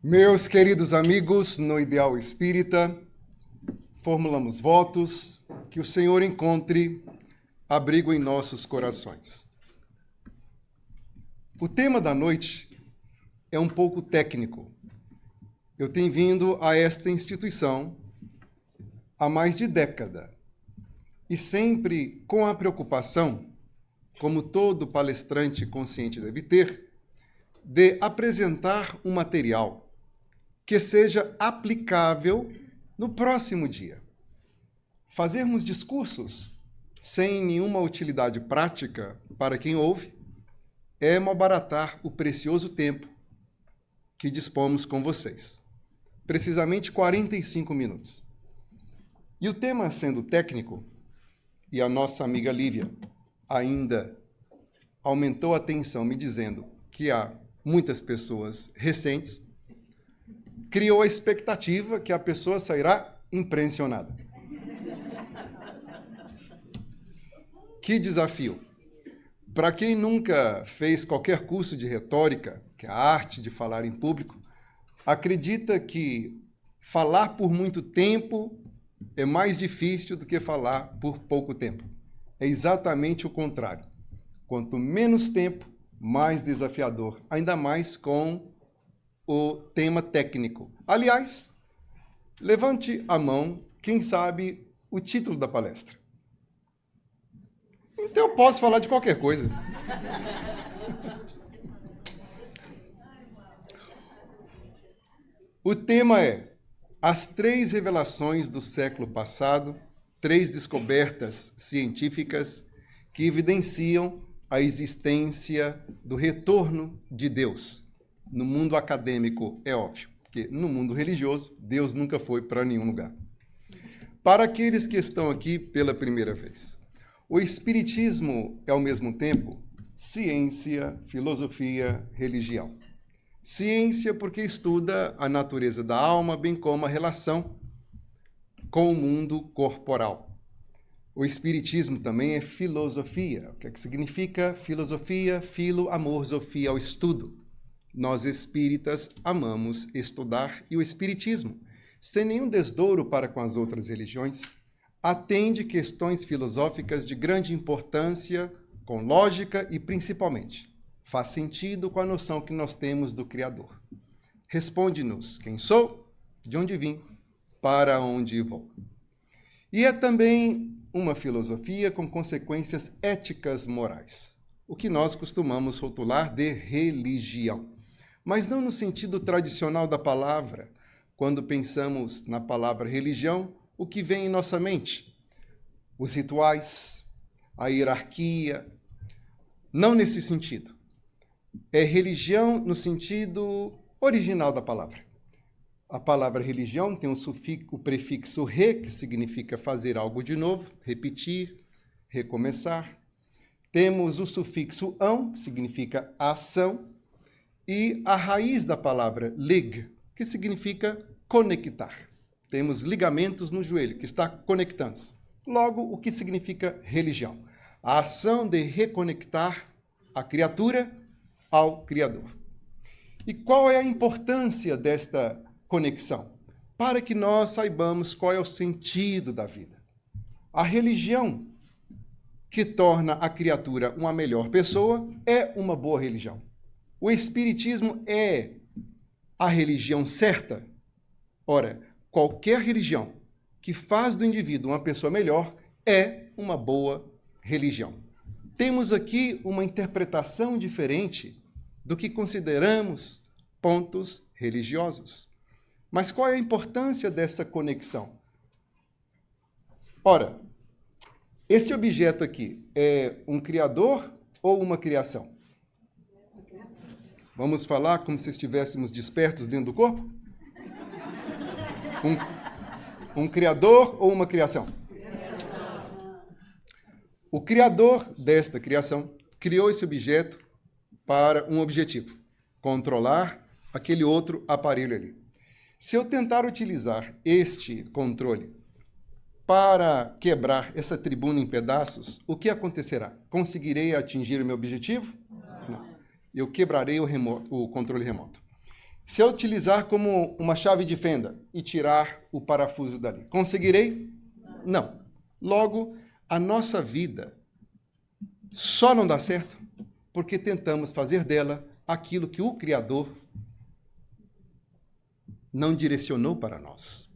Meus queridos amigos, no Ideal Espírita, formulamos votos que o Senhor encontre abrigo em nossos corações. O tema da noite é um pouco técnico. Eu tenho vindo a esta instituição há mais de década e sempre com a preocupação, como todo palestrante consciente deve ter, de apresentar um material que seja aplicável no próximo dia. Fazermos discursos sem nenhuma utilidade prática para quem ouve é malbaratar o precioso tempo que dispomos com vocês. Precisamente 45 minutos. E o tema sendo técnico, e a nossa amiga Lívia ainda aumentou a atenção me dizendo que há muitas pessoas recentes, criou a expectativa que a pessoa sairá impressionada. Que desafio! Para quem nunca fez qualquer curso de retórica, que é a arte de falar em público, acredita que falar por muito tempo é mais difícil do que falar por pouco tempo. É exatamente o contrário. Quanto menos tempo, mais desafiador, ainda mais com o tema técnico. Aliás, levante a mão, quem sabe o título da palestra. Então eu posso falar de qualquer coisa. O tema é as 3 revelações do século passado, 3 descobertas científicas que evidenciam a existência do retorno de Deus. No mundo acadêmico é óbvio, porque no mundo religioso, Deus nunca foi para nenhum lugar. Para aqueles que estão aqui pela primeira vez, o Espiritismo é, ao mesmo tempo, ciência, filosofia, religião. Ciência porque estuda a natureza da alma, bem como a relação com o mundo corporal. O Espiritismo também é filosofia. O que é que significa filosofia? Filo, amor, sofia, ao estudo. Nós espíritas amamos estudar e o Espiritismo, sem nenhum desdouro para com as outras religiões, atende questões filosóficas de grande importância, com lógica e, principalmente, faz sentido com a noção que nós temos do Criador. Responde-nos quem sou, de onde vim, para onde vou. E é também uma filosofia com consequências éticas morais, o que nós costumamos rotular de religião. Mas não no sentido tradicional da palavra. Quando pensamos na palavra religião, o que vem em nossa mente? Os rituais, a hierarquia. Não nesse sentido. É religião no sentido original da palavra. A palavra religião tem o prefixo re, que significa fazer algo de novo, repetir, recomeçar. Temos o sufixo ão, que significa ação. E a raiz da palavra lig, que significa conectar. Temos ligamentos no joelho, que está conectando-se. Logo, o que significa religião? A ação de reconectar a criatura ao Criador. E qual é a importância desta conexão? Para que nós saibamos qual é o sentido da vida. A religião que torna a criatura uma melhor pessoa é uma boa religião. O Espiritismo é a religião certa? Ora, qualquer religião que faz do indivíduo uma pessoa melhor é uma boa religião. Temos aqui uma interpretação diferente do que consideramos pontos religiosos. Mas qual é a importância dessa conexão? Ora, este objeto aqui é um criador ou uma criação? Vamos falar como se estivéssemos despertos dentro do corpo? Um criador ou uma criação? O criador desta criação criou esse objeto para um objetivo: controlar aquele outro aparelho ali. Se eu tentar utilizar este controle para quebrar essa tribuna em pedaços, o que acontecerá? Conseguirei atingir o meu objetivo? Não. Eu quebrarei o controle remoto. Se eu utilizar como uma chave de fenda e tirar o parafuso dali, conseguirei? Não. Logo, a nossa vida só não dá certo porque tentamos fazer dela aquilo que o Criador não direcionou para nós.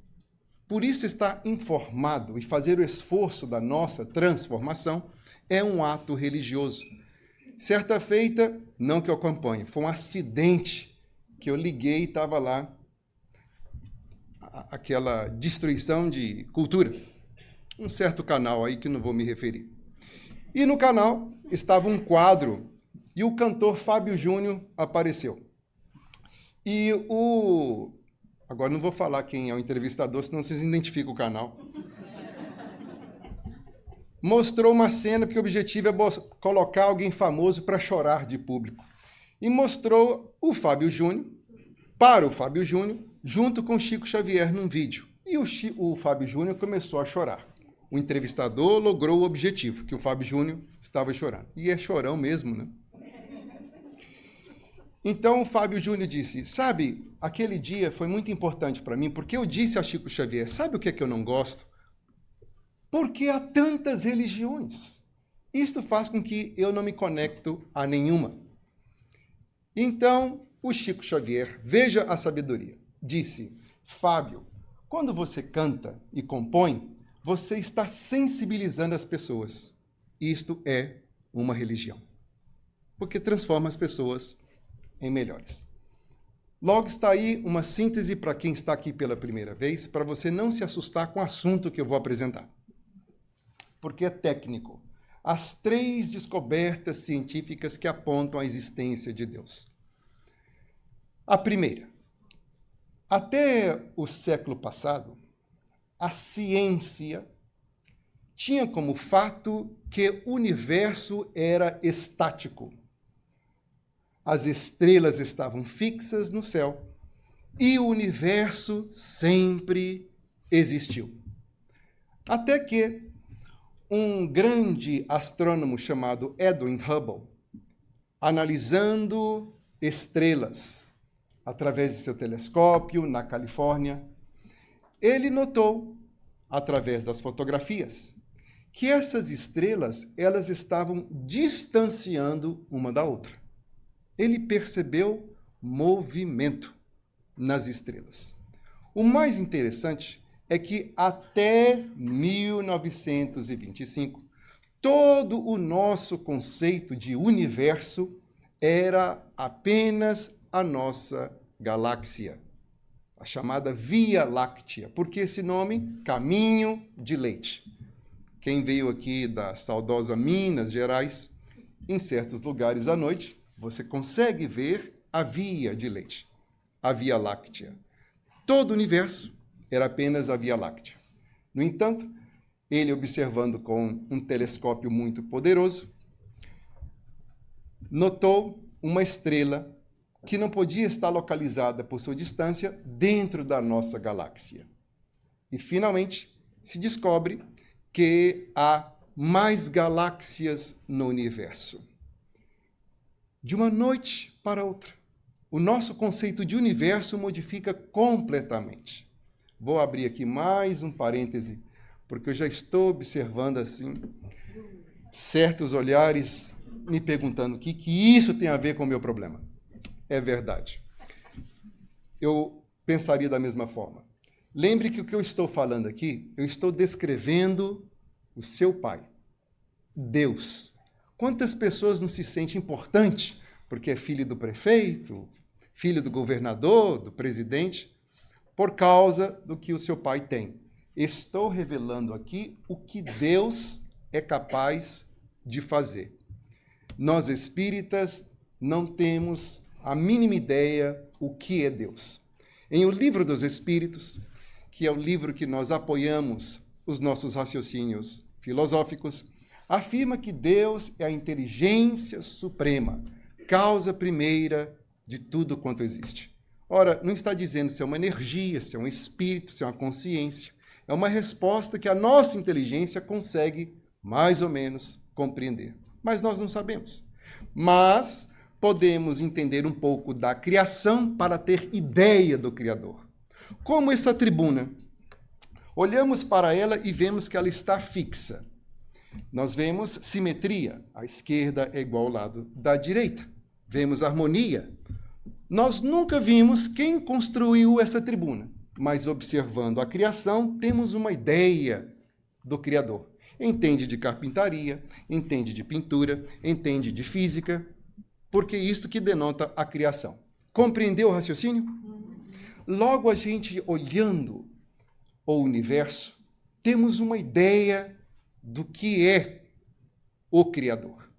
Por isso, estar informado e fazer o esforço da nossa transformação é um ato religioso. Certa feita, não que eu acompanhe, foi um acidente que eu liguei e estava lá aquela destruição de cultura. Um certo canal aí que não vou me referir. E no canal estava um quadro e o cantor Fábio Júnior apareceu. E agora não vou falar quem é o entrevistador, senão vocês identificam o canal. Mostrou uma cena que o objetivo é colocar alguém famoso para chorar de público. E mostrou o Fábio Júnior, para o Fábio Júnior, junto com o Chico Xavier num vídeo. E o Fábio Júnior começou a chorar. O entrevistador logrou o objetivo, que o Fábio Júnior estava chorando. E é chorão mesmo, né? Então o Fábio Júnior disse, sabe, aquele dia foi muito importante para mim, porque eu disse a Chico Xavier, sabe o que é que eu não gosto? Porque há tantas religiões. Isto faz com que eu não me conecto a nenhuma. Então, o Chico Xavier, veja a sabedoria, disse, Fábio, quando você canta e compõe, você está sensibilizando as pessoas. Isto é uma religião. Porque transforma as pessoas em melhores. Logo está aí uma síntese para quem está aqui pela primeira vez, para você não se assustar com o assunto que eu vou apresentar. Porque é técnico. As 3 descobertas científicas que apontam a existência de Deus. A primeira. Até o século passado, a ciência tinha como fato que o universo era estático. As estrelas estavam fixas no céu e o universo sempre existiu. Até que um grande astrônomo chamado Edwin Hubble, analisando estrelas através de seu telescópio na Califórnia, ele notou, através das fotografias, que essas estrelas elas estavam distanciando uma da outra. Ele percebeu movimento nas estrelas. O mais interessante é que até 1925, todo o nosso conceito de universo era apenas a nossa galáxia, a chamada Via Láctea. Por que esse nome? Caminho de leite. Quem veio aqui da saudosa Minas Gerais, em certos lugares à noite, você consegue ver a Via de leite, a Via Láctea. Todo o universo era apenas a Via Láctea. No entanto, ele, observando com um telescópio muito poderoso, notou uma estrela que não podia estar localizada por sua distância dentro da nossa galáxia. E, finalmente, se descobre que há mais galáxias no universo. De uma noite para outra, o nosso conceito de universo modifica completamente. Vou abrir aqui mais um parêntese, porque eu já estou observando assim certos olhares me perguntando o que isso tem a ver com o meu problema. É verdade. Eu pensaria da mesma forma. Lembre que o que eu estou falando aqui, eu estou descrevendo o seu pai, Deus. Quantas pessoas não se sentem importante porque é filho do prefeito, filho do governador, do presidente, por causa do que o seu pai tem? Estou revelando aqui o que Deus é capaz de fazer. Nós espíritas não temos a mínima ideia o que é Deus. Em O Livro dos Espíritos, que é o livro que nós apoiamos os nossos raciocínios filosóficos, afirma que Deus é a inteligência suprema, causa primeira de tudo quanto existe. Ora, não está dizendo se é uma energia, se é um espírito, se é uma consciência. É uma resposta que a nossa inteligência consegue, mais ou menos, compreender. Mas nós não sabemos. Mas, podemos entender um pouco da criação para ter ideia do Criador. Como essa tribuna. Olhamos para ela e vemos que ela está fixa. Nós vemos simetria. A esquerda é igual ao lado da direita. Vemos harmonia. Nós nunca vimos quem construiu essa tribuna, mas observando a criação, temos uma ideia do Criador. Entende de carpintaria, entende de pintura, entende de física, porque é isto que denota a criação. Compreendeu o raciocínio? Logo, a gente olhando o universo, temos uma ideia do que é o Criador.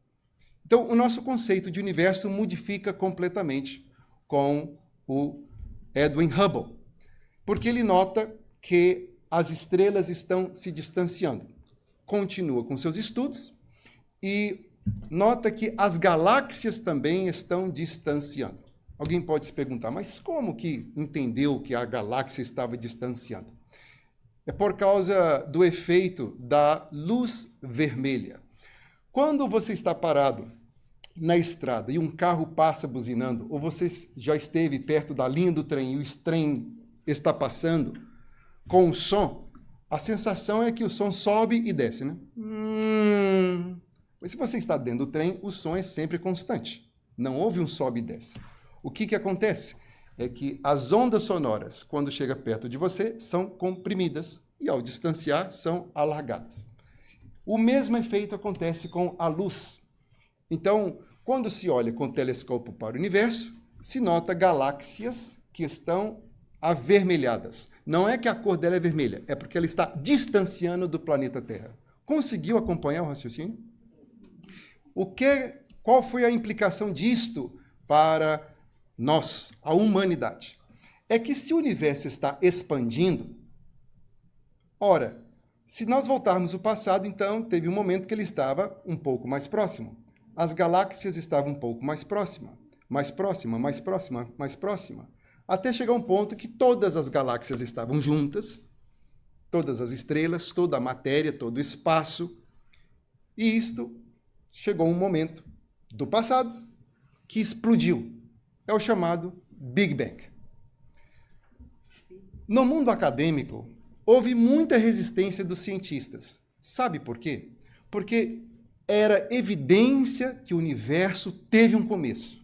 Então, o nosso conceito de universo modifica completamente com o Edwin Hubble, porque ele nota que as estrelas estão se distanciando. Continua com seus estudos e nota que as galáxias também estão distanciando. Alguém pode se perguntar, mas como que entendeu que a galáxia estava distanciando? É por causa do efeito da luz vermelha. Quando você está parado na estrada e um carro passa buzinando, ou você já esteve perto da linha do trem e o trem está passando com o som, a sensação é que o som sobe e desce, né? Mas se você está dentro do trem, o som é sempre constante. Não houve um sobe e desce. O que acontece? É que as ondas sonoras, quando chega perto de você, são comprimidas e, ao distanciar, são alargadas. O mesmo efeito acontece com a luz. Então, quando se olha com o telescópio para o universo, se nota galáxias que estão avermelhadas. Não é que a cor dela é vermelha, é porque ela está distanciando do planeta Terra. Conseguiu acompanhar o raciocínio? Qual foi a implicação disto para nós, a humanidade? É que se o universo está expandindo, ora, se nós voltarmos ao passado, então teve um momento que ele estava um pouco mais próximo. As galáxias estavam um pouco mais próxima, mais próxima, mais próxima, mais próxima, até chegar um ponto que todas as galáxias estavam juntas, todas as estrelas, toda a matéria, todo o espaço, e isto chegou um momento do passado que explodiu. É o chamado Big Bang. No mundo acadêmico, houve muita resistência dos cientistas. Sabe por quê? Porque era evidência que o universo teve um começo.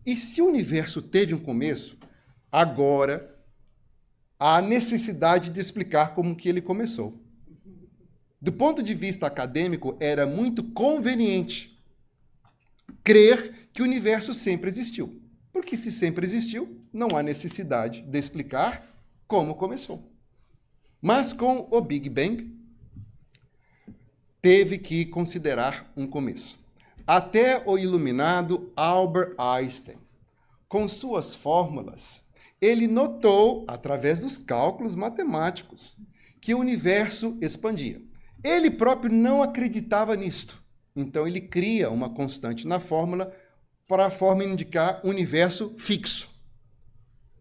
E se o universo teve um começo, agora há necessidade de explicar como que ele começou. Do ponto de vista acadêmico, era muito conveniente crer que o universo sempre existiu. Porque se sempre existiu, não há necessidade de explicar como começou. Mas com o Big Bang, teve que considerar um começo. Até o iluminado Albert Einstein, com suas fórmulas, ele notou, através dos cálculos matemáticos, que o universo expandia. Ele próprio não acreditava nisto. Então, ele cria uma constante na fórmula para a fórmula indicar universo fixo.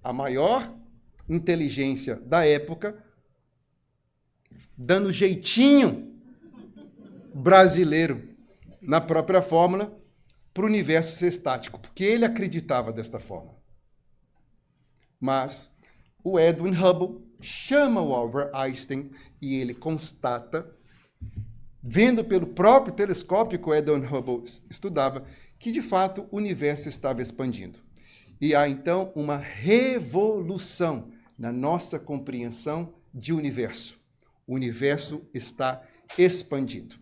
A maior inteligência da época, dando jeitinho brasileiro na própria fórmula para o universo ser estático, porque ele acreditava desta forma. Mas o Edwin Hubble chama o Albert Einstein e ele constata, vendo pelo próprio telescópio que o Edwin Hubble estudava, que de fato o universo estava expandindo. E há então uma revolução na nossa compreensão de universo. O universo está expandindo.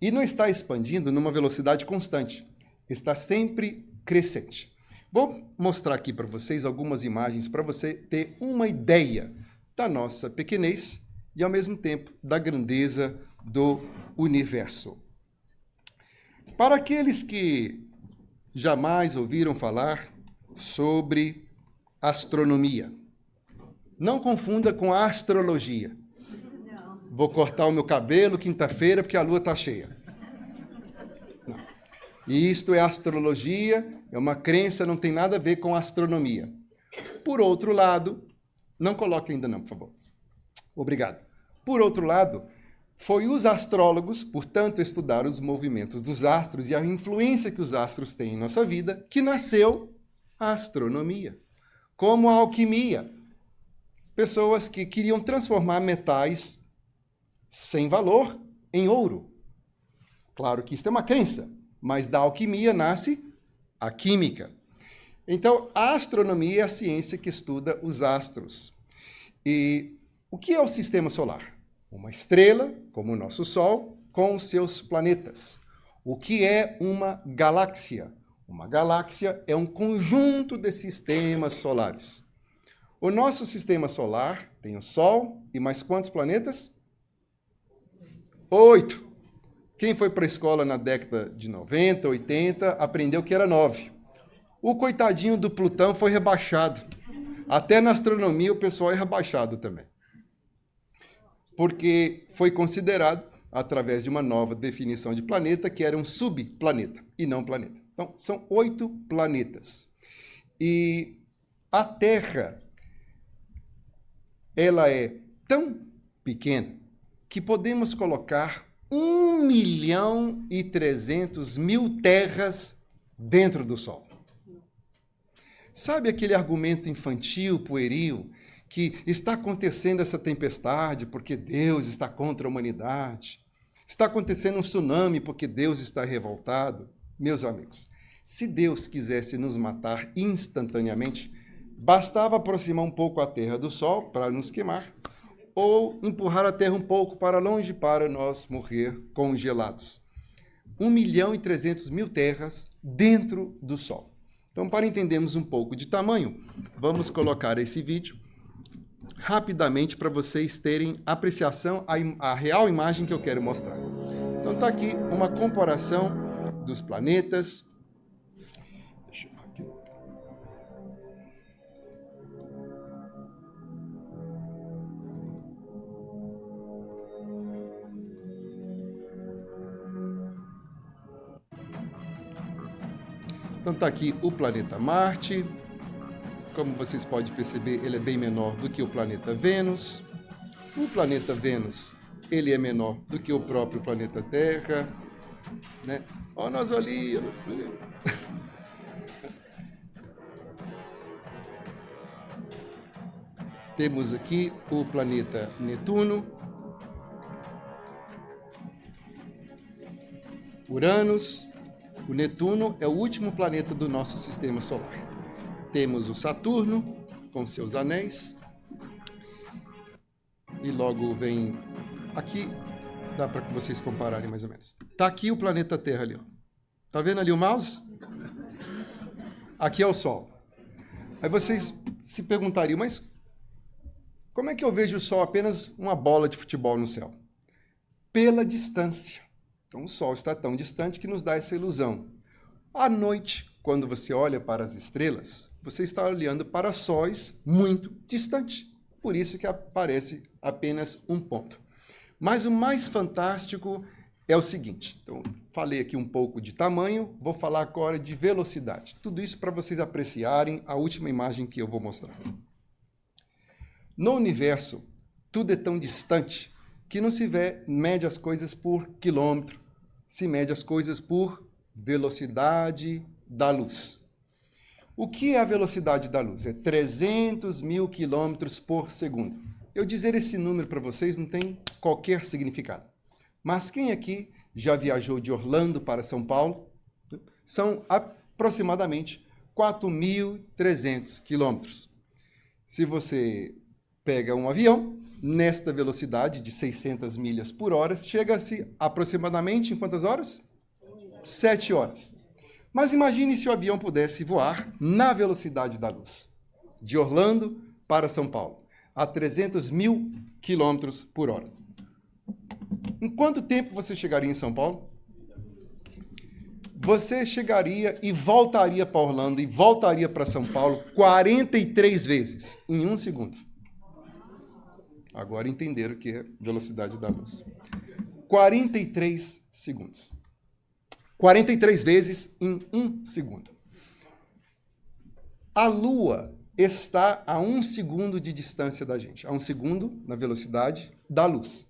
E não está expandindo numa velocidade constante, está sempre crescente. Vou mostrar aqui para vocês algumas imagens para você ter uma ideia da nossa pequenez e, ao mesmo tempo, da grandeza do universo. Para aqueles que jamais ouviram falar sobre astronomia, não confunda com a astrologia. Vou cortar o meu cabelo quinta-feira porque a lua está cheia. Não. E isto é astrologia, é uma crença, não tem nada a ver com astronomia. Por outro lado, não coloque ainda não, por favor. Obrigado. Por outro lado, Foi os astrólogos, portanto, estudar os movimentos dos astros e a influência que os astros têm em nossa vida, que nasceu a astronomia. Como a alquimia. Pessoas que queriam transformar metais sem valor em ouro. Claro que isso é uma crença, mas da alquimia nasce a química. Então, a astronomia é a ciência que estuda os astros. E o que é o sistema solar? Uma estrela, como o nosso Sol, com os seus planetas. O que é uma galáxia? Uma galáxia é um conjunto de sistemas solares. O nosso sistema solar tem o Sol e mais quantos planetas? 8. Quem foi para a escola na década de 90, 80, aprendeu que era 9. O coitadinho do Plutão foi rebaixado. Até na astronomia o pessoal é rebaixado também. Porque foi considerado, através de uma nova definição de planeta, que era um subplaneta e não planeta. Então, são 8 planetas. E a Terra, ela é tão pequena que podemos colocar 1.300.000 terras dentro do Sol. Sabe aquele argumento infantil, pueril, que está acontecendo essa tempestade porque Deus está contra a humanidade? Está acontecendo um tsunami porque Deus está revoltado? Meus amigos, se Deus quisesse nos matar instantaneamente, bastava aproximar um pouco a Terra do Sol para nos queimar, ou empurrar a Terra um pouco para longe para nós morrer congelados. 1.300.000 terras dentro do Sol. Então, para entendermos um pouco de tamanho, vamos colocar esse vídeo rapidamente para vocês terem apreciação a real imagem que eu quero mostrar. Então, está aqui uma comparação dos planetas. Deixa eu ver aqui. Então está aqui o planeta Marte. Como vocês podem perceber, ele é bem menor do que o planeta Vênus. O planeta Vênus, ele é menor do que o próprio planeta Terra, né? Ó, nós ali. Temos aqui o planeta Netuno, Uranus. O Netuno é o último planeta do nosso sistema solar. Temos o Saturno, com seus anéis. E logo vem... Aqui, dá para que vocês compararem mais ou menos. Está aqui o planeta Terra ali. Está vendo ali o mouse? Aqui é o Sol. Aí vocês se perguntariam, mas como é que eu vejo o Sol apenas uma bola de futebol no céu? Pela distância. Então, o Sol está tão distante que nos dá essa ilusão. À noite, quando você olha para as estrelas, você está olhando para sóis muito distantes. Por isso que aparece apenas um ponto. Mas o mais fantástico é o seguinte. Então, falei aqui um pouco de tamanho, vou falar agora de velocidade. Tudo isso para vocês apreciarem a última imagem que eu vou mostrar. No universo, tudo é tão distante que não se mede as coisas por quilômetro, se mede as coisas por velocidade da luz. O que é a velocidade da luz? É 300.000 quilômetros por segundo. Eu dizer esse número para vocês não tem qualquer significado. Mas quem aqui já viajou de Orlando para São Paulo? São aproximadamente 4.300 quilômetros. Se você pega um avião, nesta velocidade de 600 milhas por hora, chega-se aproximadamente em quantas horas? 7 horas. Mas imagine se o avião pudesse voar na velocidade da luz, de Orlando para São Paulo, a 300.000 quilômetros por hora. Em quanto tempo você chegaria em São Paulo? Você chegaria e voltaria para Orlando e voltaria para São Paulo 43 vezes em 1 segundo. Agora entenderam o que é velocidade da luz. 43 segundos. 43 vezes em 1 segundo. A Lua está a 1 segundo de distância da gente. A 1 segundo na velocidade da luz.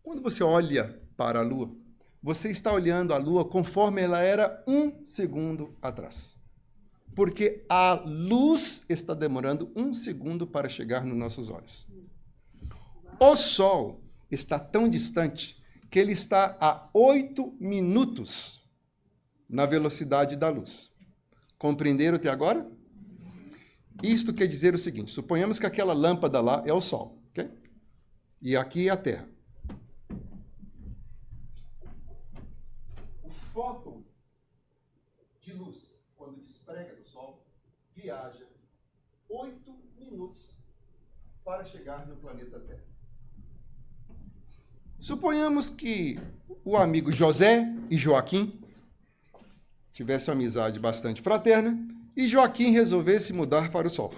Quando você olha para a Lua, você está olhando a Lua conforme ela era 1 segundo atrás. Porque a luz está demorando 1 segundo para chegar nos nossos olhos. O Sol está tão distante que ele está a 8 minutos na velocidade da luz. Compreenderam até agora? Isto quer dizer o seguinte, suponhamos que aquela lâmpada lá é o Sol, ok? E aqui é a Terra. O fóton de luz, quando desprega do Sol, viaja 8 minutos para chegar no planeta Terra. Suponhamos que o amigo José e Joaquim tivessem uma amizade bastante fraterna e Joaquim resolvesse mudar para o Sol.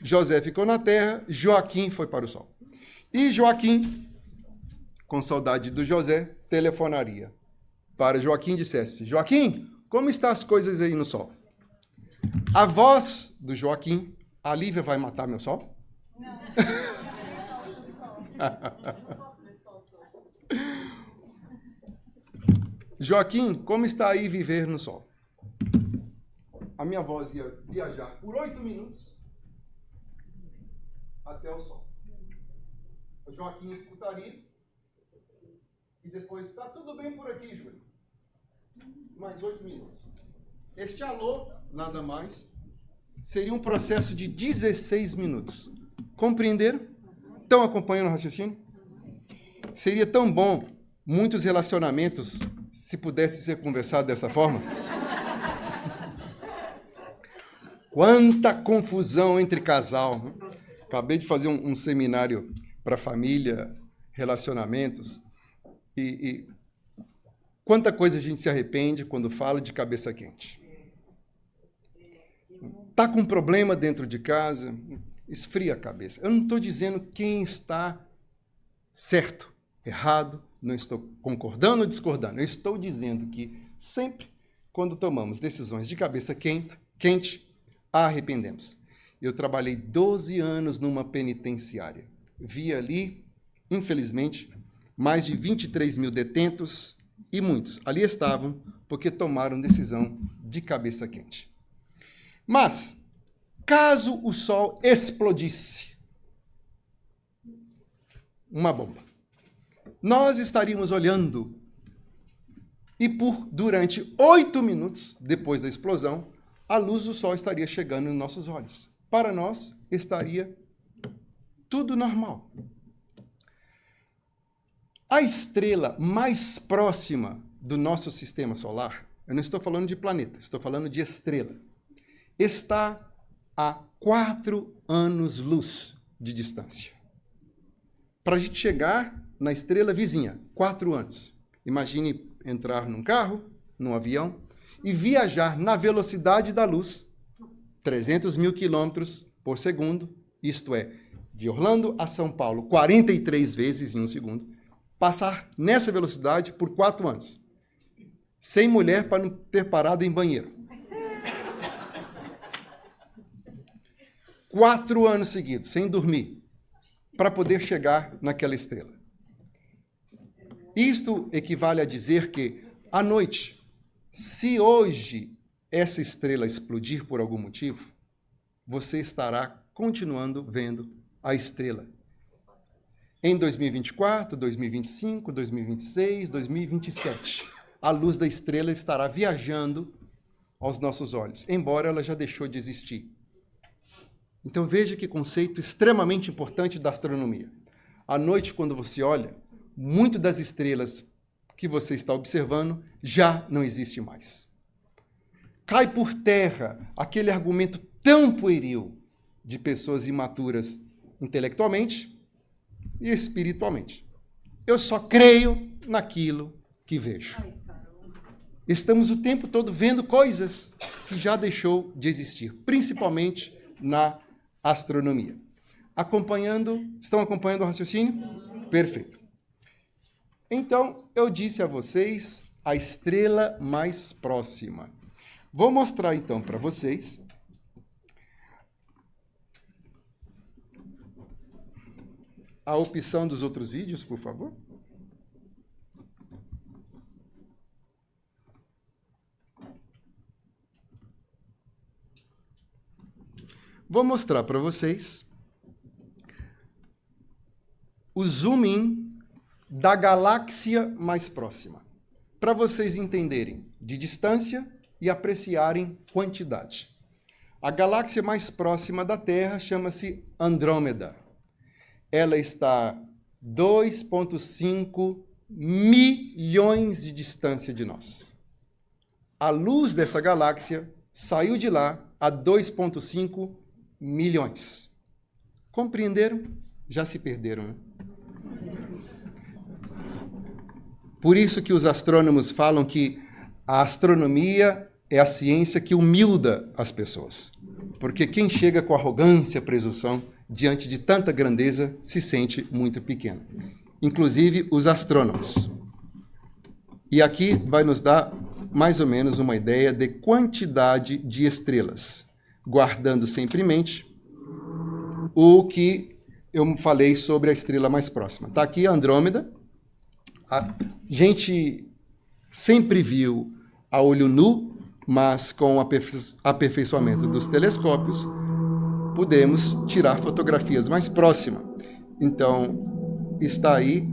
José ficou na Terra, Joaquim foi para o Sol. E Joaquim, com saudade do José, telefonaria para Joaquim e dissesse: Joaquim, como estão as coisas aí no Sol? A voz do Joaquim: a Lívia vai matar meu Sol? Não. Joaquim, como está aí viver no Sol? A minha voz ia viajar por 8 minutos até o Sol. O Joaquim escutaria e depois, está tudo bem por aqui, Júlio. Mais 8 minutos. Este alô, nada mais, seria um processo de 16 minutos. Compreenderam? Estão acompanhando o raciocínio? Seria tão bom muitos relacionamentos se pudesse ser conversado dessa forma. Quanta confusão entre casal. Acabei de fazer um seminário para família, relacionamentos, e quanta coisa a gente se arrepende quando fala de cabeça quente. Está com um problema dentro de casa, esfria a cabeça. Eu não estou dizendo quem está certo, errado, não estou concordando ou discordando. Eu estou dizendo que sempre, quando tomamos decisões de cabeça quente, arrependemos. Eu trabalhei 12 anos numa penitenciária. Vi ali, infelizmente, mais de 23 mil detentos e muitos ali estavam porque tomaram decisão de cabeça quente. Mas, caso o Sol explodisse, uma bomba, nós estaríamos olhando e durante 8 minutos depois da explosão, a luz do Sol estaria chegando nos nossos olhos. Para nós, estaria tudo normal. A estrela mais próxima do nosso sistema solar, eu não estou falando de planeta, estou falando de estrela, está a 4 anos-luz de distância. Para a gente chegar na estrela vizinha, 4 anos. Imagine entrar num carro, num avião, e viajar na velocidade da luz, 300 mil quilômetros por segundo, isto é, de Orlando a São Paulo, 43 vezes em um segundo, passar nessa velocidade por 4 anos. Sem mulher para não ter parado em banheiro. 4 anos seguidos, sem dormir, para poder chegar naquela estrela. Isto equivale a dizer que, à noite, se hoje essa estrela explodir por algum motivo, você estará continuando vendo a estrela. Em 2024, 2025, 2026, 2027, a luz da estrela estará viajando aos nossos olhos, embora ela já deixou de existir. Então veja que conceito extremamente importante da astronomia. À noite, quando você olha, muito das estrelas que você está observando já não existe mais. Cai por terra aquele argumento tão pueril de pessoas imaturas intelectualmente e espiritualmente. Eu só creio naquilo que vejo. Estamos o tempo todo vendo coisas que já deixou de existir, principalmente na astronomia. Estão acompanhando o raciocínio? Sim. Perfeito. Então, eu disse a vocês a estrela mais próxima. Vou mostrar então para vocês a opção dos outros vídeos, por favor? Vou mostrar para vocês o zoom in da galáxia mais próxima, para vocês entenderem de distância e apreciarem quantidade. A galáxia mais próxima da Terra chama-se Andrômeda. Ela está 2,5 milhões de distância de nós. A luz dessa galáxia saiu de lá a 2,5 milhões. Compreenderam? Já se perderam, né? Por isso que os astrônomos falam que a astronomia é a ciência que humilda as pessoas. Porque quem chega com arrogância, presunção, diante de tanta grandeza, se sente muito pequeno. Inclusive os astrônomos. E aqui vai nos dar mais ou menos uma ideia de quantidade de estrelas, guardando sempre em mente o que eu falei sobre a estrela mais próxima. Está aqui a Andrômeda. A gente sempre viu a olho nu, mas com o aperfeiçoamento dos telescópios, podemos tirar fotografias mais próximas. Então, está aí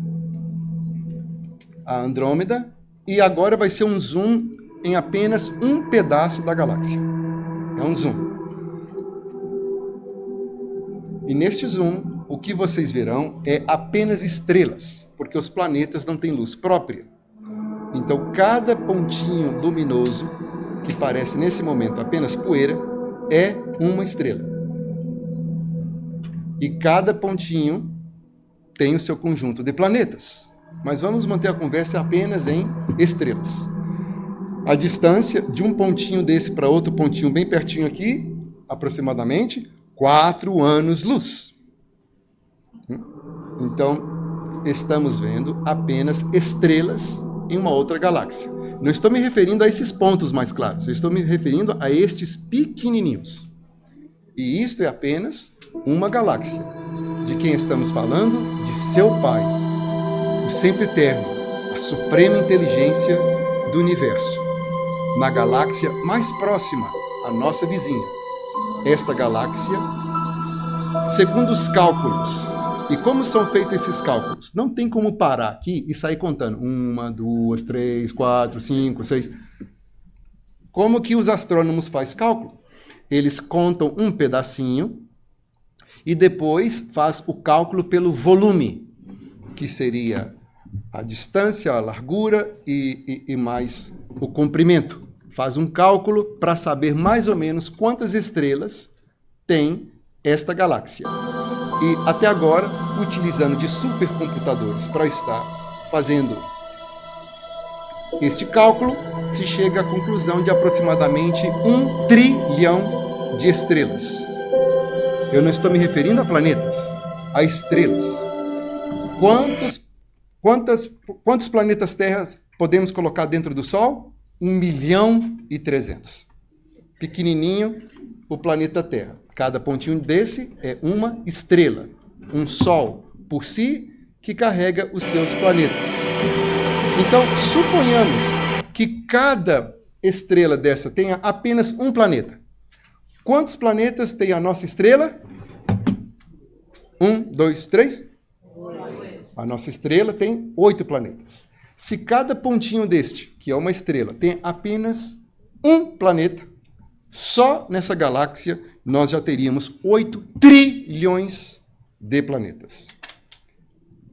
a Andrômeda, e agora vai ser um zoom em apenas um pedaço da galáxia. É um zoom. E neste zoom, o que vocês verão é apenas estrelas, porque os planetas não têm luz própria. Então, cada pontinho luminoso, que parece nesse momento apenas poeira, é uma estrela. E cada pontinho tem o seu conjunto de planetas. Mas vamos manter a conversa apenas em estrelas. A distância de um pontinho desse para outro pontinho bem pertinho aqui, aproximadamente 4 anos-luz. Então, estamos vendo apenas estrelas em uma outra galáxia. Não estou me referindo a esses pontos mais claros, eu estou me referindo a estes pequenininhos. E isto é apenas uma galáxia. De quem estamos falando? De seu Pai, o sempre eterno, a suprema inteligência do universo. Na galáxia mais próxima, a nossa vizinha. Esta galáxia, segundo os cálculos, e como são feitos esses cálculos? Não tem como parar aqui e sair contando. 1, 2, 3, 4, 5, 6. Como que os astrônomos fazem cálculo? Eles contam um pedacinho e depois faz o cálculo pelo volume, que seria a distância, a largura e mais o comprimento. Faz um cálculo para saber mais ou menos quantas estrelas tem esta galáxia. E até agora, utilizando de supercomputadores para estar fazendo este cálculo, se chega à conclusão de aproximadamente 1 trilhão de estrelas. Eu não estou me referindo a planetas, a estrelas. Quantos planetas terras podemos colocar dentro do Sol? 1.300.000. Pequenininho, o planeta Terra. Cada pontinho desse é uma estrela, um Sol por si que carrega os seus planetas. Então, suponhamos que cada estrela dessa tenha apenas um planeta. Quantos planetas tem a nossa estrela? 1, 2, 3? 8. A nossa estrela tem 8 planetas. Se cada pontinho deste, que é uma estrela, tem apenas um planeta, só nessa galáxia nós já teríamos 8 trilhões de planetas.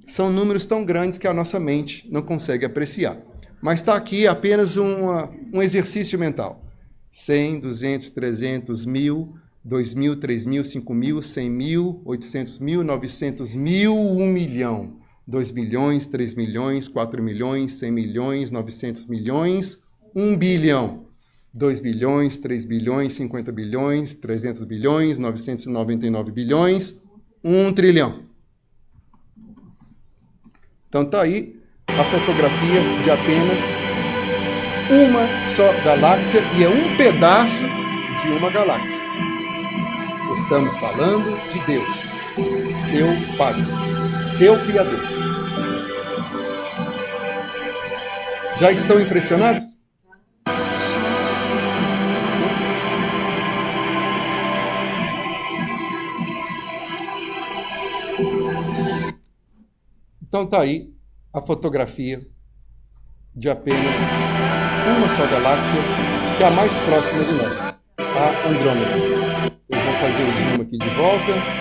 São números tão grandes que a nossa mente não consegue apreciar. Mas está aqui apenas um exercício mental. 100, 200, 300, 1.000, 2.000, 3.000, 5.000, 100.000, 800.000, 900.000, 1 milhão. 2 milhões, 3 milhões, 4 milhões, 100 milhões, 900 milhões, 1 bilhão. 2 bilhões, 3 bilhões, 50 bilhões, 300 bilhões, 999 bilhões, 1 trilhão. Então está aí a fotografia de apenas uma só galáxia e é um pedaço de uma galáxia. Estamos falando de Deus, seu Pai, seu Criador. Já estão impressionados? Então tá aí a fotografia de apenas uma só galáxia, que é a mais próxima de nós, a Andrômeda. Eles vão fazer o zoom aqui de volta.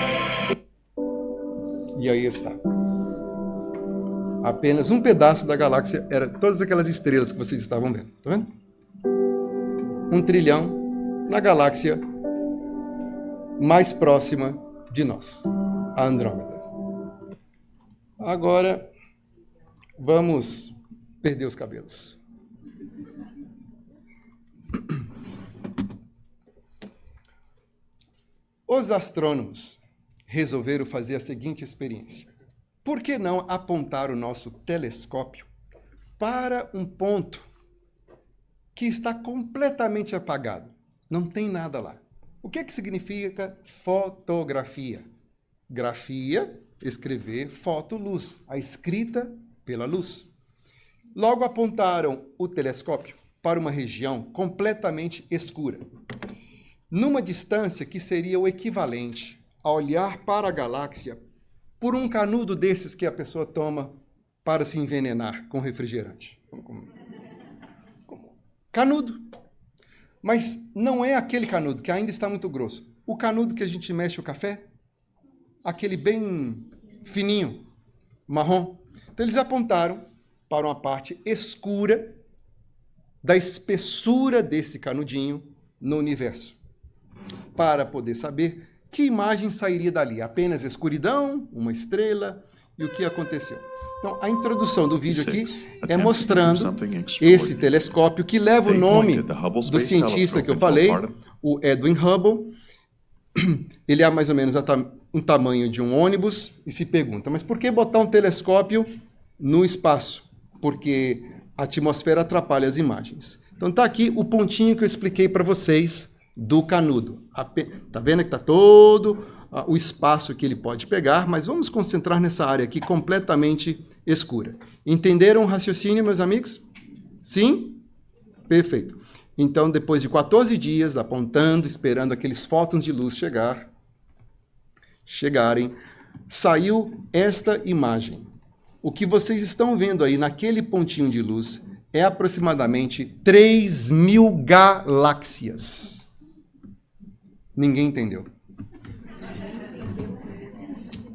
E aí está. Apenas um pedaço da galáxia era todas aquelas estrelas que vocês estavam vendo. Tá vendo? 1 trilhão na galáxia mais próxima de nós, a Andrômeda. Agora, vamos perder os cabelos. Os astrônomos resolveram fazer a seguinte experiência. Por que não apontar o nosso telescópio para um ponto que está completamente apagado? Não tem nada lá. O que significa fotografia? Grafia, escrever, foto, luz. A escrita pela luz. Logo apontaram o telescópio para uma região completamente escura, numa distância que seria o equivalente a olhar para a galáxia por um canudo desses que a pessoa toma para se envenenar com refrigerante. Canudo. Mas não é aquele canudo, que ainda está muito grosso. O canudo que a gente mexe o café, aquele bem fininho, marrom. Então eles apontaram para uma parte escura da espessura desse canudinho no universo, para poder saber que imagem sairia dali. Apenas escuridão, uma estrela e o que aconteceu. Então, a introdução do vídeo aqui é mostrando esse telescópio que leva o nome do cientista que eu falei, o Edwin Hubble. Ele é mais ou menos um tamanho de um ônibus e se pergunta, mas por que botar um telescópio no espaço? Porque a atmosfera atrapalha as imagens. Então tá aqui o pontinho que eu expliquei para vocês do canudo. Tá vendo que tá todo o espaço que ele pode pegar, mas vamos concentrar nessa área aqui completamente escura. Entenderam o raciocínio, meus amigos? Sim? Perfeito. Então, depois de 14 dias apontando, esperando aqueles fótons de luz chegarem, saiu esta imagem. O que vocês estão vendo aí naquele pontinho de luz é aproximadamente 3.000 galáxias. Ninguém entendeu.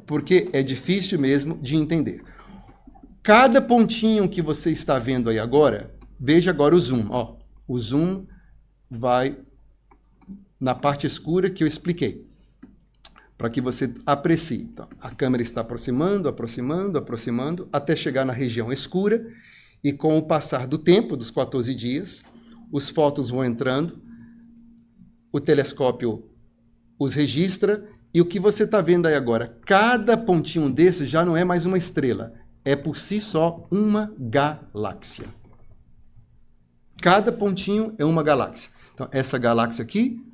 Porque é difícil mesmo de entender. Cada pontinho que você está vendo aí agora, veja agora o zoom. Ó, o zoom vai na parte escura que eu expliquei, para que você aprecie. Então, a câmera está aproximando, aproximando, aproximando, até chegar na região escura, e com o passar do tempo, dos 14 dias, os fótons vão entrando, o telescópio os registra, e o que você está vendo aí agora, cada pontinho desse já não é mais uma estrela, é por si só uma galáxia. Cada pontinho é uma galáxia. Então, essa galáxia aqui,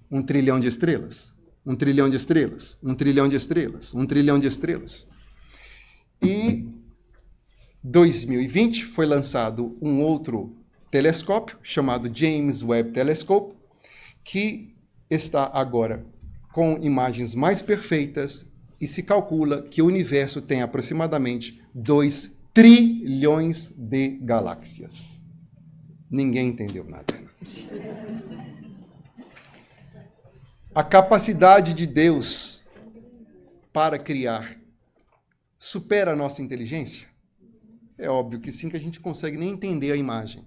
1 trilhão de estrelas, 1 trilhão de estrelas, 1 trilhão de estrelas, 1 trilhão de estrelas. E 2020 foi lançado um outro telescópio, chamado James Webb Telescope, que está agora com imagens mais perfeitas e se calcula que o universo tem aproximadamente 2 trilhões de galáxias. Ninguém entendeu nada. A capacidade de Deus para criar supera a nossa inteligência? É óbvio que sim, que a gente consegue nem entender a imagem.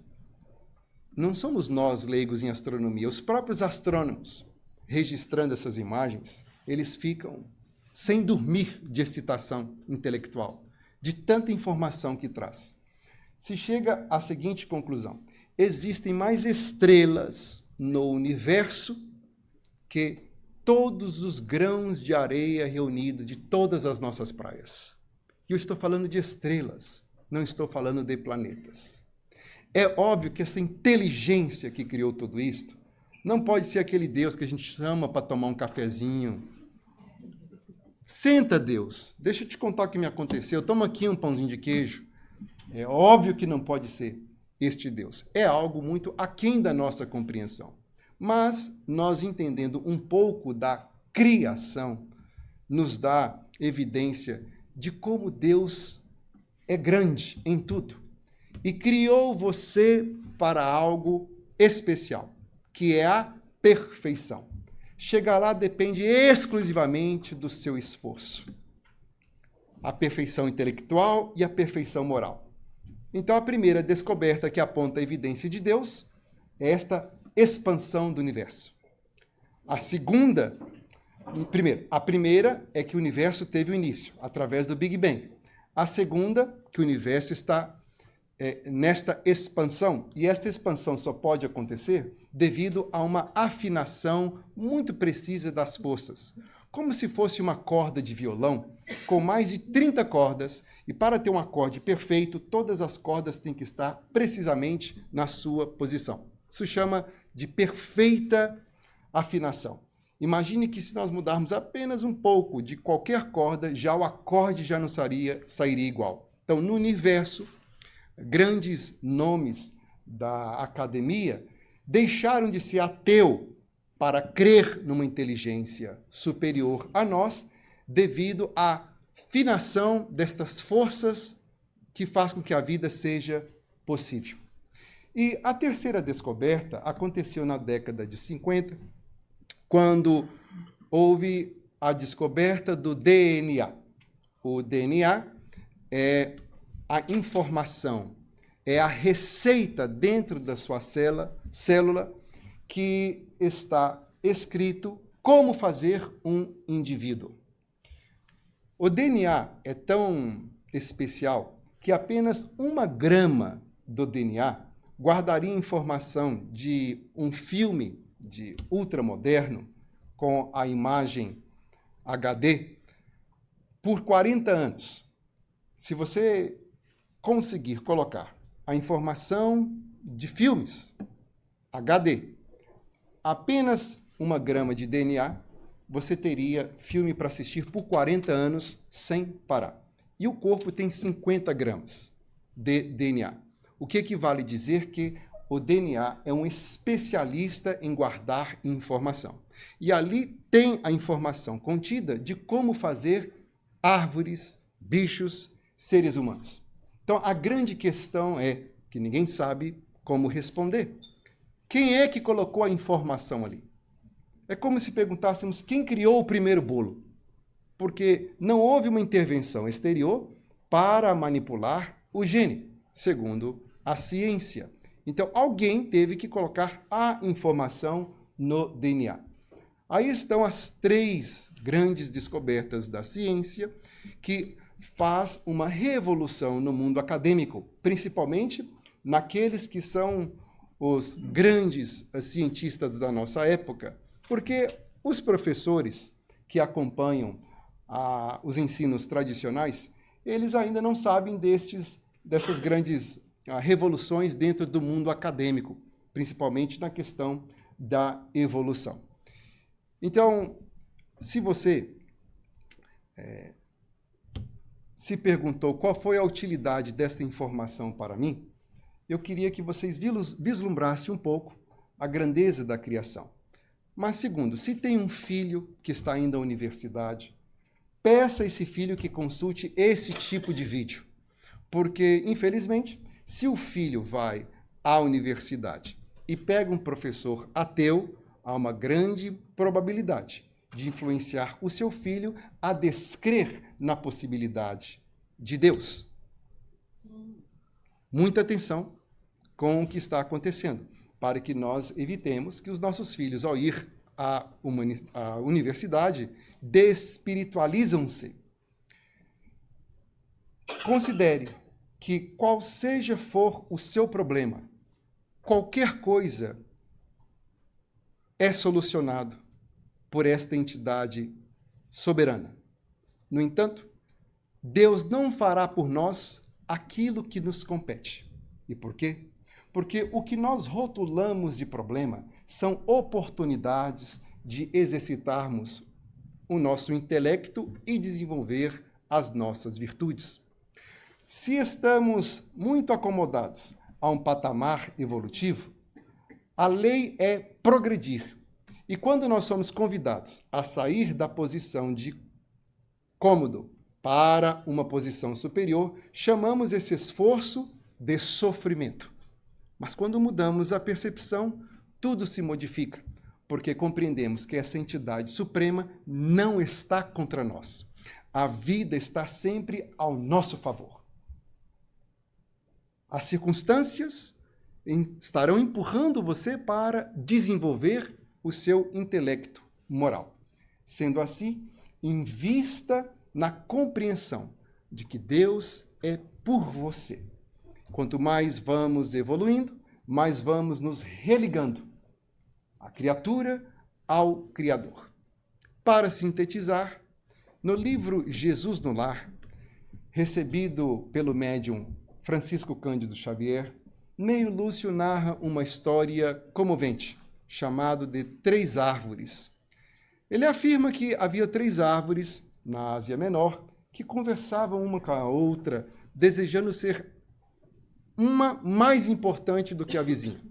Não somos nós leigos em astronomia. Os próprios astrônomos, registrando essas imagens, eles ficam sem dormir de excitação intelectual, de tanta informação que traz. Se chega à seguinte conclusão: existem mais estrelas no universo que todos os grãos de areia reunidos de todas as nossas praias. E eu estou falando de estrelas, não estou falando de planetas. É óbvio que essa inteligência que criou tudo isto não pode ser aquele Deus que a gente chama para tomar um cafezinho, Senta, Deus, deixa eu te contar o que me aconteceu. Toma aqui um pãozinho de queijo. É óbvio que não pode ser este Deus. É algo muito aquém da nossa compreensão. Mas nós entendendo um pouco da criação, nos dá evidência de como Deus é grande em tudo. E criou você para algo especial, que é a perfeição. Chegar lá depende exclusivamente do seu esforço. A perfeição intelectual e a perfeição moral. Então, a primeira descoberta que aponta a evidência de Deus é esta expansão do universo. A segunda, a primeira é que o universo teve o início, através do Big Bang. A segunda, que o universo está nesta expansão, e esta expansão só pode acontecer devido a uma afinação muito precisa das forças, como se fosse uma corda de violão com mais de 30 cordas, e para ter um acorde perfeito, todas as cordas têm que estar precisamente na sua posição. Isso chama de perfeita afinação. Imagine que se nós mudarmos apenas um pouco de qualquer corda, já o acorde já não sairia igual. Então, no universo, grandes nomes da academia deixaram de ser ateu para crer numa inteligência superior a nós, devido à afinação destas forças que faz com que a vida seja possível. E a terceira descoberta aconteceu na década de 50, quando houve a descoberta do DNA. O DNA é a informação, é a receita dentro da sua célula que está escrito como fazer um indivíduo. O DNA é tão especial que apenas 1 grama do DNA guardaria informação de um filme de ultramoderno com a imagem HD por 40 anos. Se você conseguir colocar a informação de filmes HD, apenas 1 grama de DNA, você teria filme para assistir por 40 anos sem parar. E o corpo tem 50 gramas de DNA. O que equivale a dizer que o DNA é um especialista em guardar informação. E ali tem a informação contida de como fazer árvores, bichos, seres humanos. Então, a grande questão é que ninguém sabe como responder. Quem é que colocou a informação ali? É como se perguntássemos quem criou o primeiro bolo, porque não houve uma intervenção exterior para manipular o gene, segundo a ciência. Então, alguém teve que colocar a informação no DNA. Aí estão as 3 grandes descobertas da ciência que faz uma revolução no mundo acadêmico, principalmente naqueles que são os grandes cientistas da nossa época, porque os professores que acompanham os ensinos tradicionais, eles ainda não sabem dessas grandes revoluções dentro do mundo acadêmico, principalmente na questão da evolução. Então, se você se perguntou qual foi a utilidade desta informação para mim, eu queria que vocês vislumbrassem um pouco a grandeza da criação. Mas, segundo, se tem um filho que está indo à universidade, peça a esse filho que consulte esse tipo de vídeo. Porque, infelizmente, se o filho vai à universidade e pega um professor ateu, há uma grande probabilidade de influenciar o seu filho a descrer na possibilidade de Deus. Muita atenção com o que está acontecendo, para que nós evitemos que os nossos filhos, ao ir à universidade, despiritualizam-se. Considere que qual seja for o seu problema, qualquer coisa é solucionado por esta entidade soberana. No entanto, Deus não fará por nós aquilo que nos compete. E por quê? Porque o que nós rotulamos de problema são oportunidades de exercitarmos o nosso intelecto e desenvolver as nossas virtudes. Se estamos muito acomodados a um patamar evolutivo, a lei é progredir. E quando nós somos convidados a sair da posição de cômodo para uma posição superior, chamamos esse esforço de sofrimento. Mas quando mudamos a percepção, tudo se modifica, porque compreendemos que essa entidade suprema não está contra nós. A vida está sempre ao nosso favor. As circunstâncias estarão empurrando você para desenvolver o seu intelecto moral. Sendo assim, invista na compreensão de que Deus é por você. Quanto mais vamos evoluindo, mais vamos nos religando à criatura, ao Criador. Para sintetizar, no livro Jesus no Lar, recebido pelo médium Francisco Cândido Xavier, Meio Lúcio narra uma história comovente, chamada de 3 árvores. Ele afirma que havia 3 árvores na Ásia Menor que conversavam uma com a outra, desejando ser uma mais importante do que a vizinha.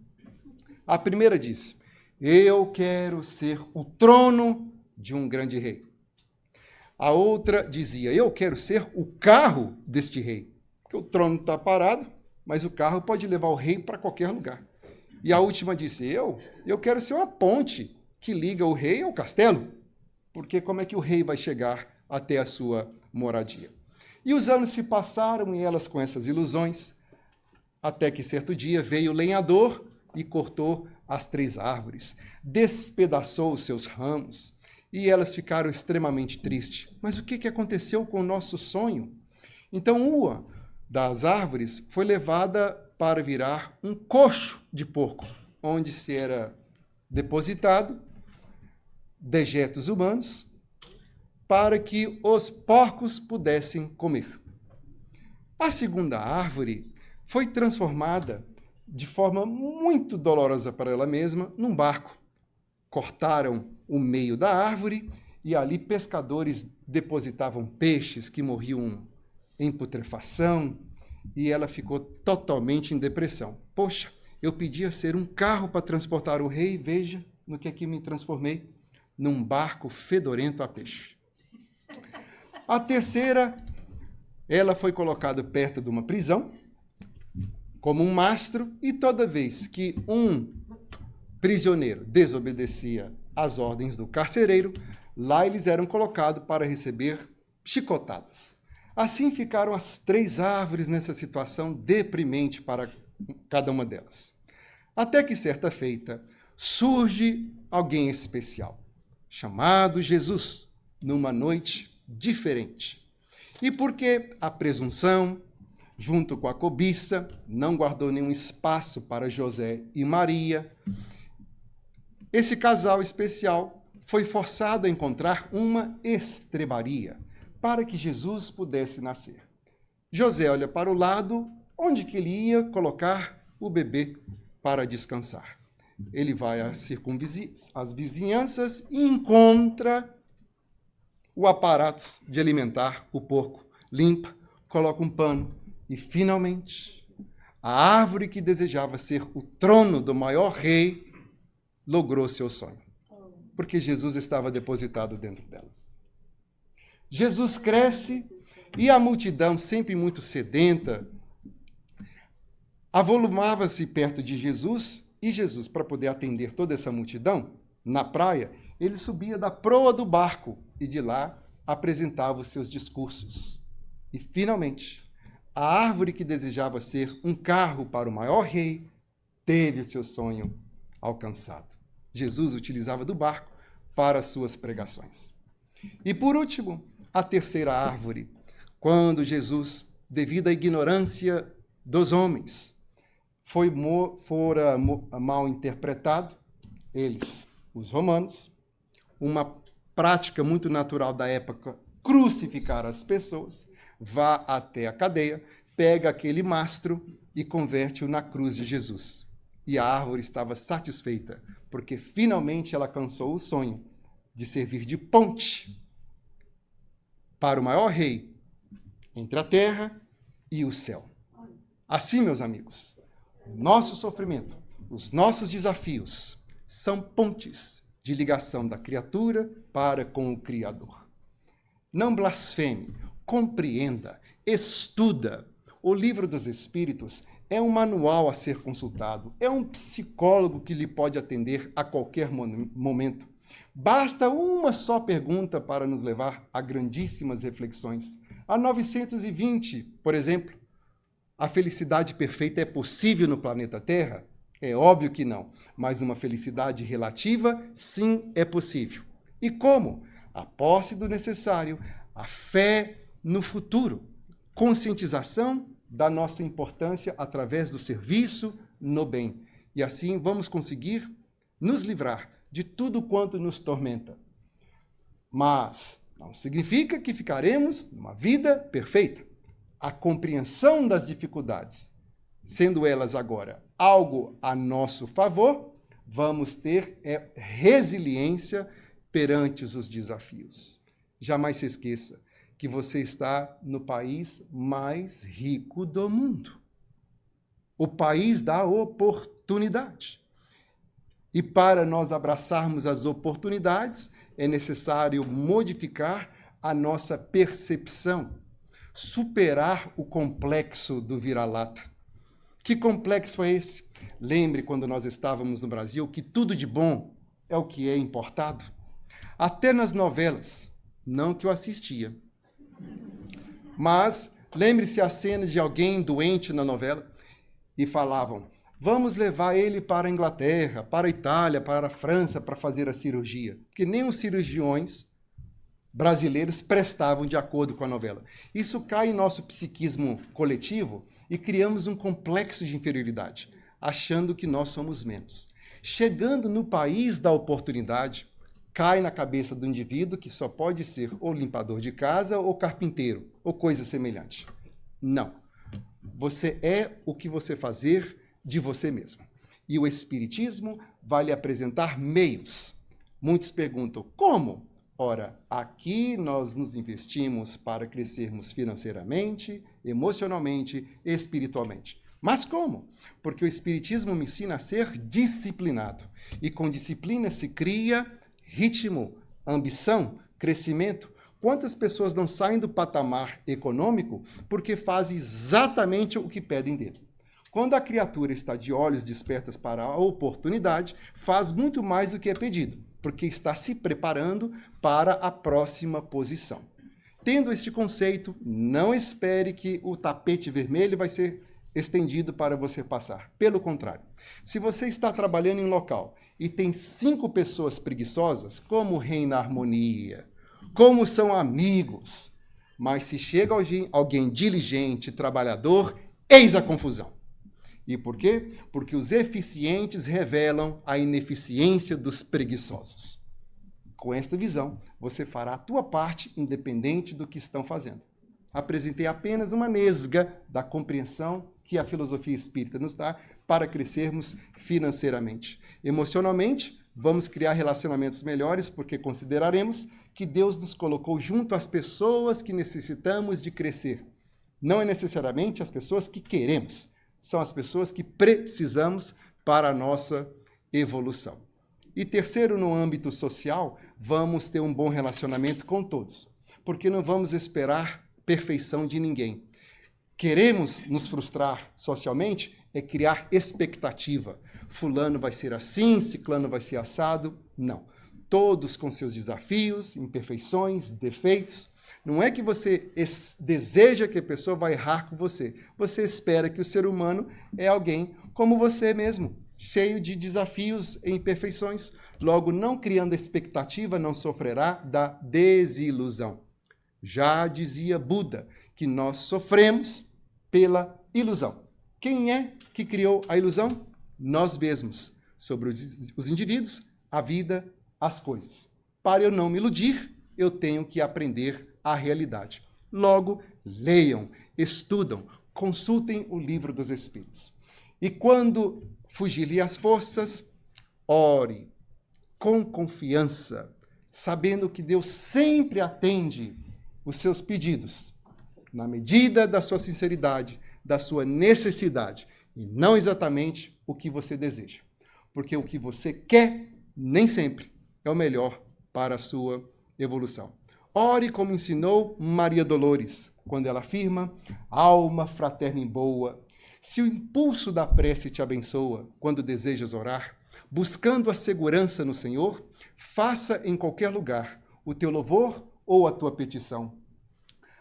A primeira disse: eu quero ser o trono de um grande rei. A outra dizia: eu quero ser o carro deste rei. Porque o trono está parado, mas o carro pode levar o rei para qualquer lugar. E a última disse: eu quero ser uma ponte que liga o rei ao castelo. Porque como é que o rei vai chegar até a sua moradia? E os anos se passaram e elas com essas ilusões, até que certo dia veio o lenhador e cortou as 3 árvores, despedaçou os seus ramos, e elas ficaram extremamente tristes. Mas o que aconteceu com o nosso sonho? Então, uma das árvores foi levada para virar um coxo de porco, onde se era depositado dejetos humanos para que os porcos pudessem comer. A segunda árvore foi transformada de forma muito dolorosa para ela mesma num barco. Cortaram o meio da árvore e ali pescadores depositavam peixes que morriam em putrefação e ela ficou totalmente em depressão. Poxa, eu pedia ser um carro para transportar o rei, veja no que aqui me transformei, num barco fedorento a peixe. A terceira, ela foi colocada perto de uma prisão, como um mastro, e toda vez que um prisioneiro desobedecia às ordens do carcereiro, lá eles eram colocados para receber chicotadas. Assim ficaram as 3 árvores nessa situação deprimente para cada uma delas. Até que, certa feita, surge alguém especial, chamado Jesus, numa noite diferente. E porque a presunção, junto com a cobiça, não guardou nenhum espaço para José e Maria, esse casal especial foi forçado a encontrar uma estrebaria para que Jesus pudesse nascer. José olha para o lado, onde que ele ia colocar o bebê para descansar. Ele vai às vizinhanças e encontra o aparato de alimentar o porco. Limpa, coloca um pano e, finalmente, a árvore que desejava ser o trono do maior rei logrou seu sonho, porque Jesus estava depositado dentro dela. Jesus cresce e a multidão, sempre muito sedenta, avolumava-se perto de Jesus, e Jesus, para poder atender toda essa multidão, na praia, ele subia da proa do barco e de lá apresentava os seus discursos. E, finalmente, a árvore que desejava ser um carro para o maior rei teve o seu sonho alcançado. Jesus utilizava do barco para as suas pregações. E, por último, a terceira árvore, quando Jesus, devido à ignorância dos homens, fora mal interpretado, eles, os romanos, uma prática muito natural da época, crucificar as pessoas, vá até a cadeia, pega aquele mastro e converte-o na cruz de Jesus. E a árvore estava satisfeita, porque finalmente ela alcançou o sonho de servir de ponte para o maior rei entre a terra e o céu. Assim, meus amigos, o nosso sofrimento, os nossos desafios são pontes de ligação da criatura para com o Criador. Não blasfeme, compreenda, estuda. O Livro dos Espíritos é um manual a ser consultado, é um psicólogo que lhe pode atender a qualquer momento. Basta uma só pergunta para nos levar a grandíssimas reflexões. A 920, por exemplo, a felicidade perfeita é possível no planeta Terra? É óbvio que não, mas uma felicidade relativa, sim, é possível. E como? A posse do necessário, a fé no futuro, conscientização da nossa importância através do serviço no bem. E assim vamos conseguir nos livrar de tudo quanto nos tormenta. Mas não significa que ficaremos numa vida perfeita. A compreensão das dificuldades, sendo elas agora algo a nosso favor, vamos ter resiliência perante os desafios. Jamais se esqueça que você está no país mais rico do mundo. O país da oportunidade. E para nós abraçarmos as oportunidades, é necessário modificar a nossa percepção, superar o complexo do vira-lata. Que complexo é esse? Lembre quando nós estávamos no Brasil que tudo de bom é o que é importado. Até nas novelas, não que eu assistia. Mas lembre-se a cena de alguém doente na novela e falavam: vamos levar ele para a Inglaterra, para a Itália, para a França para fazer a cirurgia. Porque nem os cirurgiões brasileiros prestavam de acordo com a novela. Isso cai em nosso psiquismo coletivo e criamos um complexo de inferioridade, achando que nós somos menos. Chegando no país da oportunidade, cai na cabeça do indivíduo que só pode ser ou limpador de casa ou carpinteiro, ou coisa semelhante. Não. Você é o que você fazer de você mesmo. E o Espiritismo vai lhe apresentar meios. Muitos perguntam, como? Ora, aqui nós nos investimos para crescermos financeiramente, emocionalmente, espiritualmente. Mas como? Porque o Espiritismo me ensina a ser disciplinado. E com disciplina se cria ritmo, ambição, crescimento. Quantas pessoas não saem do patamar econômico porque fazem exatamente o que pedem dele? Quando a criatura está de olhos despertos para a oportunidade, faz muito mais do que é pedido, porque está se preparando para a próxima posição. Tendo este conceito, não espere que o tapete vermelho vai ser estendido para você passar. Pelo contrário, se você está trabalhando em um local e tem 5 pessoas preguiçosas, como reina a harmonia, como são amigos, mas se chega alguém diligente, trabalhador, eis a confusão. E por quê? Porque os eficientes revelam a ineficiência dos preguiçosos. Com esta visão, você fará a tua parte independente do que estão fazendo. Apresentei apenas uma nesga da compreensão que a filosofia espírita nos dá para crescermos financeiramente. Emocionalmente, vamos criar relacionamentos melhores porque consideraremos que Deus nos colocou junto às pessoas que necessitamos de crescer. Não é necessariamente as pessoas que queremos, são as pessoas que precisamos para a nossa evolução. E terceiro, no âmbito social, vamos ter um bom relacionamento com todos, porque não vamos esperar perfeição de ninguém. Queremos nos frustrar socialmente é criar expectativa. Fulano vai ser assim, ciclano vai ser assado. Não. Todos com seus desafios, imperfeições, defeitos. Não é que você deseja que a pessoa vai errar com você. Você espera que o ser humano é alguém como você mesmo, cheio de desafios e imperfeições. Logo, não criando expectativa, não sofrerá da desilusão. Já dizia Buda que nós sofremos pela ilusão. Quem é que criou a ilusão? Nós mesmos. Sobre os indivíduos, a vida, as coisas. Para eu não me iludir, eu tenho que aprender a realidade. Logo, leiam, estudam, consultem o Livro dos Espíritos. E quando fugir-lhe as forças, ore com confiança, sabendo que Deus sempre atende os seus pedidos, na medida da sua sinceridade, da sua necessidade, e não exatamente o que você deseja. Porque o que você quer, nem sempre é o melhor para a sua evolução. Ore como ensinou Maria Dolores, quando ela afirma: alma fraterna e boa, se o impulso da prece te abençoa, quando desejas orar, buscando a segurança no Senhor, faça em qualquer lugar o teu louvor ou a tua petição.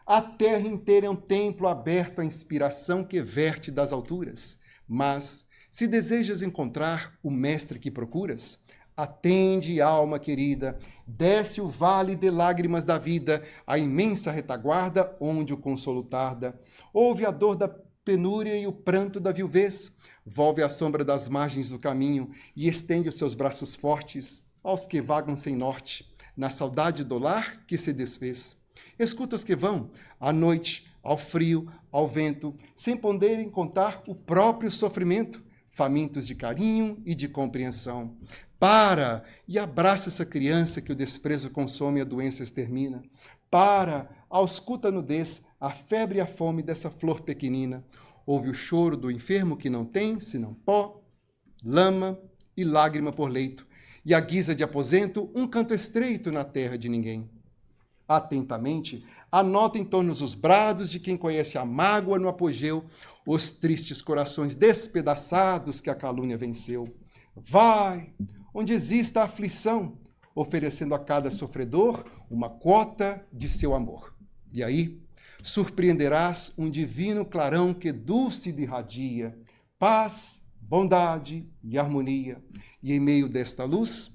A terra inteira é um templo aberto à inspiração que verte das alturas. Mas, se desejas encontrar o mestre que procuras, atende, alma querida, desce o vale de lágrimas da vida, a imensa retaguarda onde o consolo tarda. Ouve a dor da penúria e o pranto da viuvez, volve à sombra das margens do caminho e estende os seus braços fortes aos que vagam sem norte, na saudade do lar que se desfez. Escuta os que vão, à noite, ao frio, ao vento, sem poderem contar o próprio sofrimento, famintos de carinho e de compreensão. Para e abraça essa criança que o desprezo consome e a doença extermina. Para, ausculta a nudez, a febre e a fome dessa flor pequenina. Ouve o choro do enfermo que não tem, senão pó, lama e lágrima por leito. E à guisa de aposento, um canto estreito na terra de ninguém. Atentamente, anota em torno os brados de quem conhece a mágoa no apogeu, os tristes corações despedaçados que a calúnia venceu. Vai, onde exista a aflição, oferecendo a cada sofredor uma quota de seu amor. E aí, surpreenderás um divino clarão que dúlcido irradia, paz, bondade e harmonia. E em meio desta luz,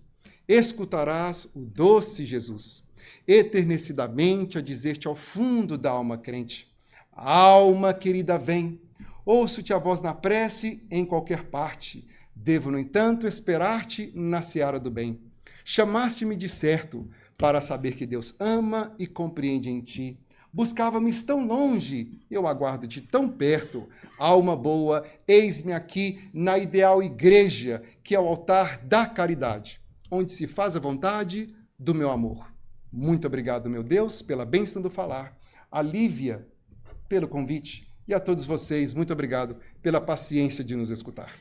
escutarás o doce Jesus, eternecidamente a dizer-te ao fundo da alma crente: alma querida, vem, ouço-te a voz na prece em qualquer parte, devo, no entanto, esperar-te na seara do bem. Chamaste-me de certo para saber que Deus ama e compreende em ti. Buscava-me tão longe, eu aguardo-te tão perto. Alma boa, eis-me aqui na ideal igreja, que é o altar da caridade, onde se faz a vontade do meu amor. Muito obrigado, meu Deus, pela bênção do falar. A Lívia, pelo convite. E a todos vocês, muito obrigado pela paciência de nos escutar.